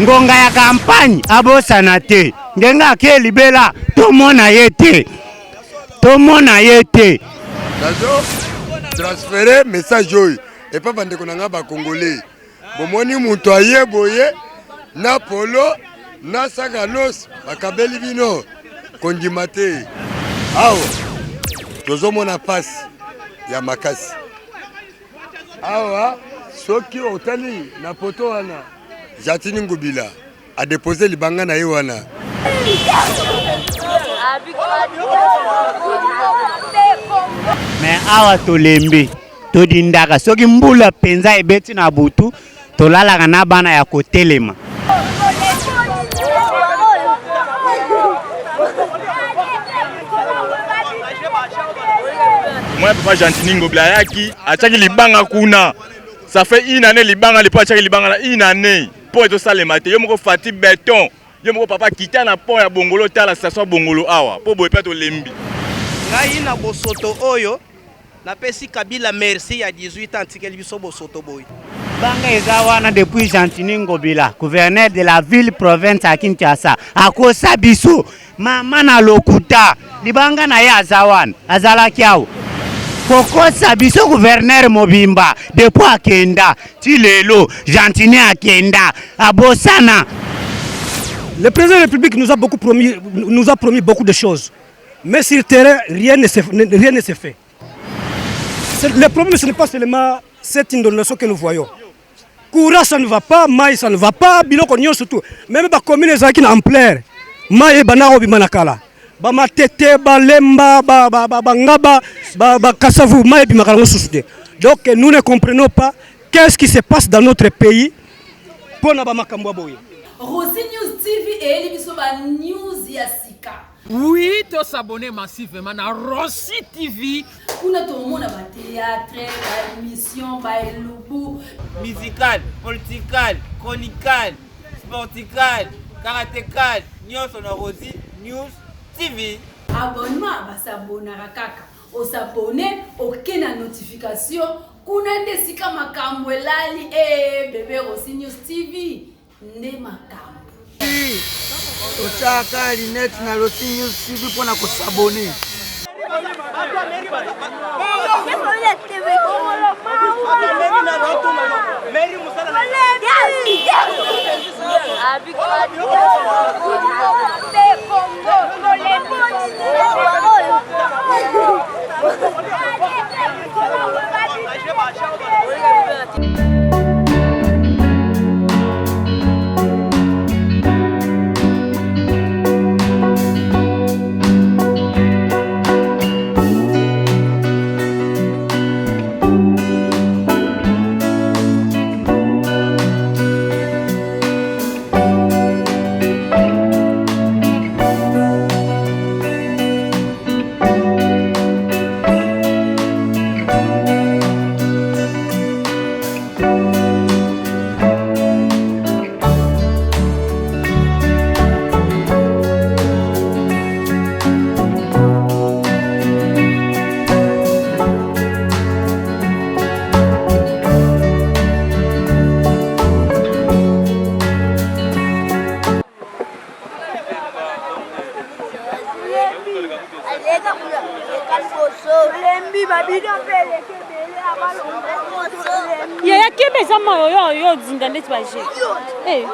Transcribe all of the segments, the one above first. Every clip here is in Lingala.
ngonga ya campagne abosana te ngenga ke libela tomona yete nazo transférer message oyo et pas bandeko nanga ba congolais bomoni muto aye boye na polo na sagalos bakabeli bino kondima te awa tozomona pasi ya makasi awa soki otali na poto wana Jatini Ngubila a déposé libanga na ye wana mais awa tolembi todindaka soki mbula penza ebeti na butu tolalaka na bana ya kotelema moi papa Jantini Ngobila yaki achaki libanga kuna ça fait une année libanga lipo achaki libanga na une année pour to salema te yo moko fati béton yo moko papa kita na pont ya Bongolo ta la station Bongolo awa po boye pe to lembi ngai na bosoto oyo na pesi Kabila merci ya 18 ans tikeli biso bosoto boy banga eza wana depuis Jantini Ngobila gouverneur de la ville province à Kinshasa akosa biso mama na lokuta libanga na ya azawana azalaki awo kokosa biso gouverneur Mobimba depuis akenda ti lelo Jantini akenda abosana. Le président de la République nous a promis beaucoup de choses, mais sur le terrain rien ne s'est fait. Le problème ce n'est pas seulement cette inondation que nous voyons. Courant ça ne va pas, maïs ça ne va pas, biloko nyon surtout. Même les communes qui en ampleur, maïs banaro bimanakala. Ba matete ba lemba ba ngaba ba kasavu maïs bimakala soussoude. Donc nous ne comprenons pas qu'est-ce qui se passe dans notre pays pour na ba makambo boye. Rossi News TV et l'émission News Yassika. Oui, tu s'abonner massivement à Rossi TV. On a tout le monde à théâtre, émission, musical, political, chronical, sportical, karatécal, news on Rossi News TV. Abonnement à s'abonner à kaka. On s'abonner, aucune notification. Kuna desika makambwelali bébé Rossi News TV. Ochaka Linette na Rossi News TV pour na s'abonner. Yaya kebe sama yo zinga ndeti baje. Eh.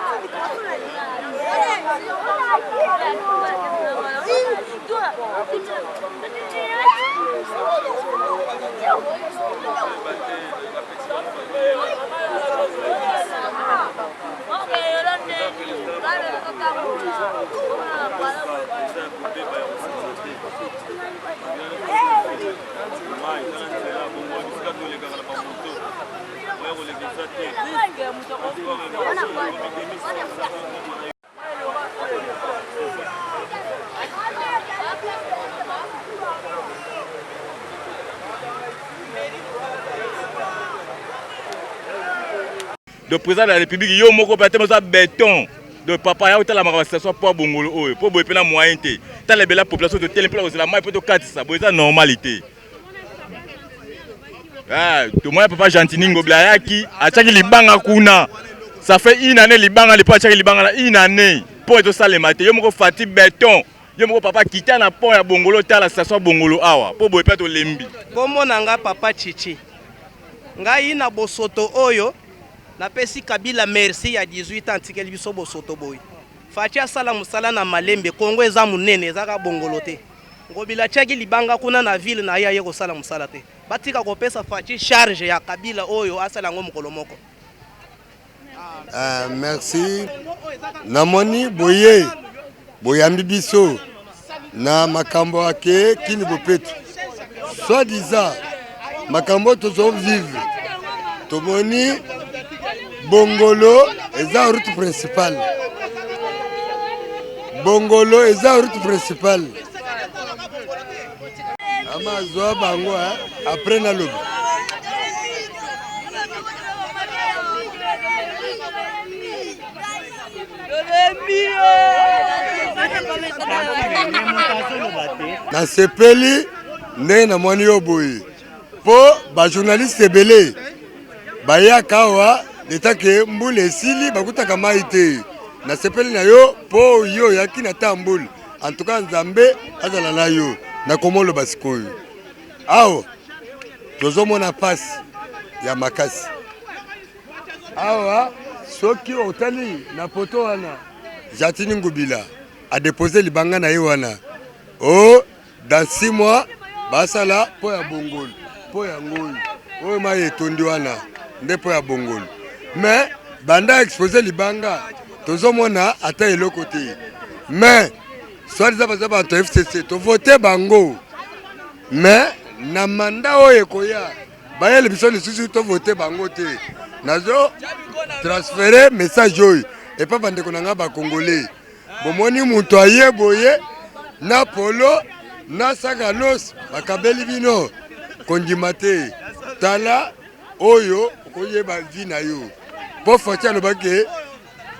Le président de la République, yo moko pate moza béton de papa ya utala manifestation pour Bongolo oyo pour boye pena moyen te ta lebela population de telle place la mai peut to katisa boye ça normalité. Ah, to moya papa Jantini Ngobila yaki achaki libanga kuna Ça fait une année libanga les pas libanga une année pour être ça les maté. Yo moko fati béton. Yo moko papa quitter na pont ya Bongolo ta la station Bongolo awa pour boy peto lembi. Kombo nanga papa Chichi. Ngai na bosoto oyo na pesi Kabila merci ya 18 ans tikeli biso bosoto boy. Fatia sala musala na malembe Kongo eza munene ezaka Bongolo te. Ngobila chaki libanga kuna na ville na ya yeko sala musala te. Batika kopesa Fatia charge ya Kabila oyo asala ngo mokolo moko. Merci. Namoni boye boyambi biso na makambo ake kini bopetu. Soit disant makambo tozo vivre. Tomoni Bongolo eza route principale. Bongolo eza route principale. Amazoa bango après na lobi. Na sepeli ndenge na mwani yo boye po ba journaliste ebele bayaka awa leta ke mbula esili bakutaka mai te na sepeli na yo po yo yaki na ta mbula en tout cas Nzambe azala na yo na komolo basikoyo awa tozomona pasi ya makasi awa soki otali na poto wana Jatini Ngobila a déposé libanga na ye wana. Oh, dans 6 mois basala po ya Bongolo po ya ngoi oyo ma etondi wana nde po ya Bongolo mais banda exposé libanga tozomona ata eloko te mais soit za baza to FCC to voter bango mais na manda oyo ekoya bayele biso lisusu to voter bango te nazo transférer message oyo et pas bande konanga ba congolais bomoni muto aye boye na polo na sagalos bakabeli bino kondimate tala oyo koye ba vie na yo pour fatia le baké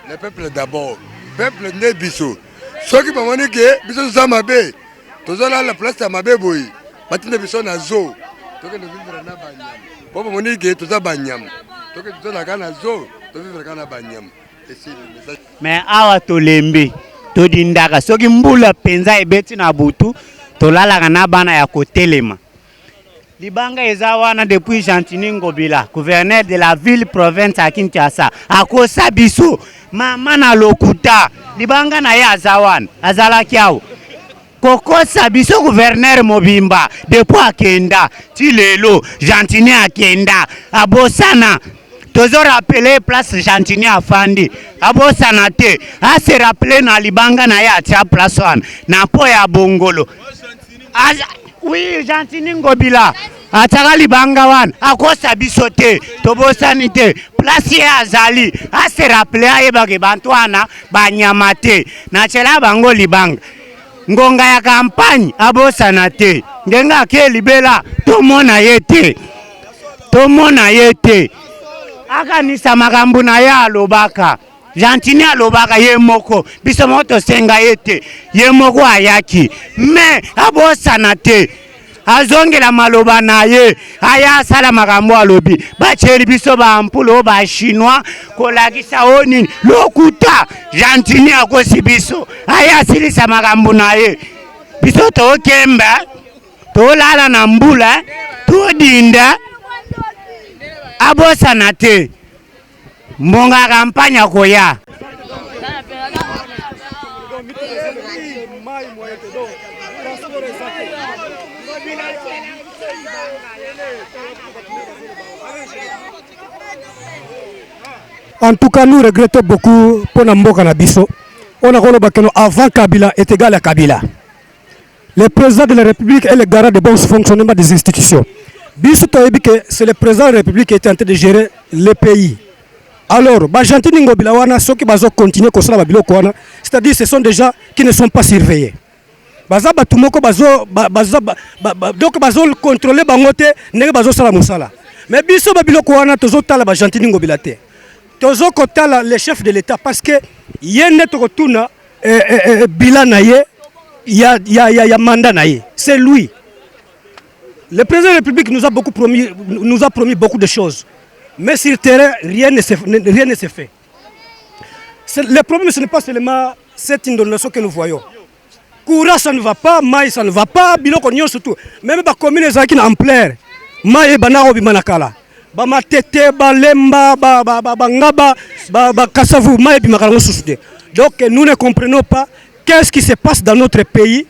le peuple d'abord peuple ne biso soki bamoni ke biso za mabe tozola la place ya mabe boye batinde biso na zo toke no vivre na banyam po bamoni ke toza banyam toke tozola kana zo to vivre kana banyam. Mais awa tolembi todindaka soki mbula penza ebeti na butu tolalaka na bana ya kotelema libanga eza wana depuis Jantini Ngobila gouverneur de la ville province à Kinshasa akosa biso mama na lokuta libanga na ye azawana azalaki awo kokosa biso gouverneur mobimba depuis akenda ti lelo Jantini akenda abosana tozo rappeler place Jantini afandi abosana te ase rappeler na libanga na ya tia place wana na po ya Bongolo oui Jantini Ngobila ataka libanga wana akosa biso te tobosani te place ya azali ase rappeler ayebake bantu wana banyama te na chela bango libanga ngonga ya campagne abosana te ngenga ke libela tomona yete akanisa makambo na ya alobaka Jantini alobaka ye moko biso moto senga yete ye moko ayaki mais abosana te azongela maloba na ye aya sala makambo alobi bacheli biso ba ampulo ba chinois kolakisa oni lokuta Jantini akosi biso aya silisa makambo na ye biso to kemba to lala na mbula to dinda abosana te mbonga kampanya koya En tout cas, nous regrettons beaucoup pour Namboka Nabiso. On a dit avant Kabila est égal à Kabila. Le président de la République est le garant de bon fonctionnement des institutions. C'est le président de la République qui est en train de gérer le pays. Alors, Jantini Ngobila, ceux qui vont continuer comme ça, c'est-à-dire ce sont des gens qui ne sont pas surveillés. Donc, ils vont contrôler les gens. Mais biso babiloko wana tozotala ba Jantini Ngobila te. Tozokotala le chef de l'État parce que yene tokotuna bilan na ye ya mandat na ye. C'est lui. Le président de la République nous a promis beaucoup de choses. Mais sur le terrain, rien ne se fait. Le problème, ce n'est pas seulement cette inondation que nous voyons. Courant, ça ne va pas, maïs, ça ne va pas, biloko surtout. Même les communes qui sont en plein, maïs, banao, bimanakala. Bama tete, balemba, ngaba, kasavu, maïs, bimakala, soussouté. Donc, nous ne comprenons pas qu'est-ce qui se passe dans notre pays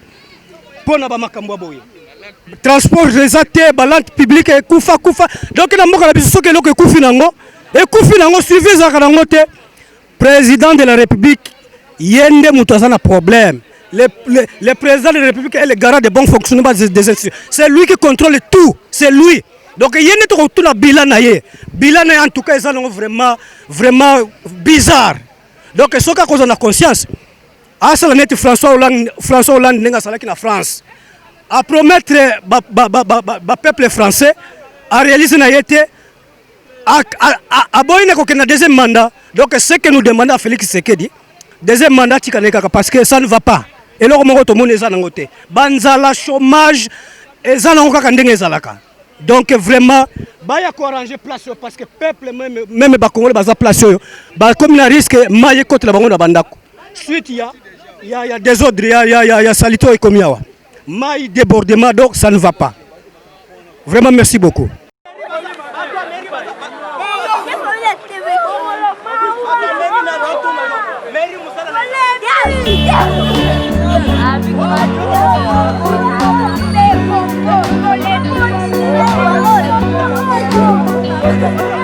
pour na bama kamboboye. Transport résaté, balante publique, koufa. Donc, il y a beaucoup de choses qui koufi nango. Et koufi nango suivi zakarangote. Président de la République, yende moutazana problème. Le président de la République est le garant de bon fonctionnement des institutions. C'est lui qui contrôle tout. C'est lui. Donc, il y a tout la bilan. Bilan, en tout cas, c'est vraiment bizarre. Donc, ce qu'on a conscience, François Hollande n'est pas en France. À promettre le peuple français, à réaliser un deuxième mandat. Donc, ce que nous demandons à Félix Tshisekedi, deuxième mandat, parce que ça ne va pas. Et là, on a banzala, chômage, et ça n'a pas. Donc, vraiment, il y a arranger place parce que le peuple, même les Congolais, ils ont place. Comme il y a risque, il y a côté la bandako. Ensuite, il y a des ordres, il y a salito et comme ça. Il y a débordement, donc ça ne va pas. Vraiment, merci beaucoup. Avec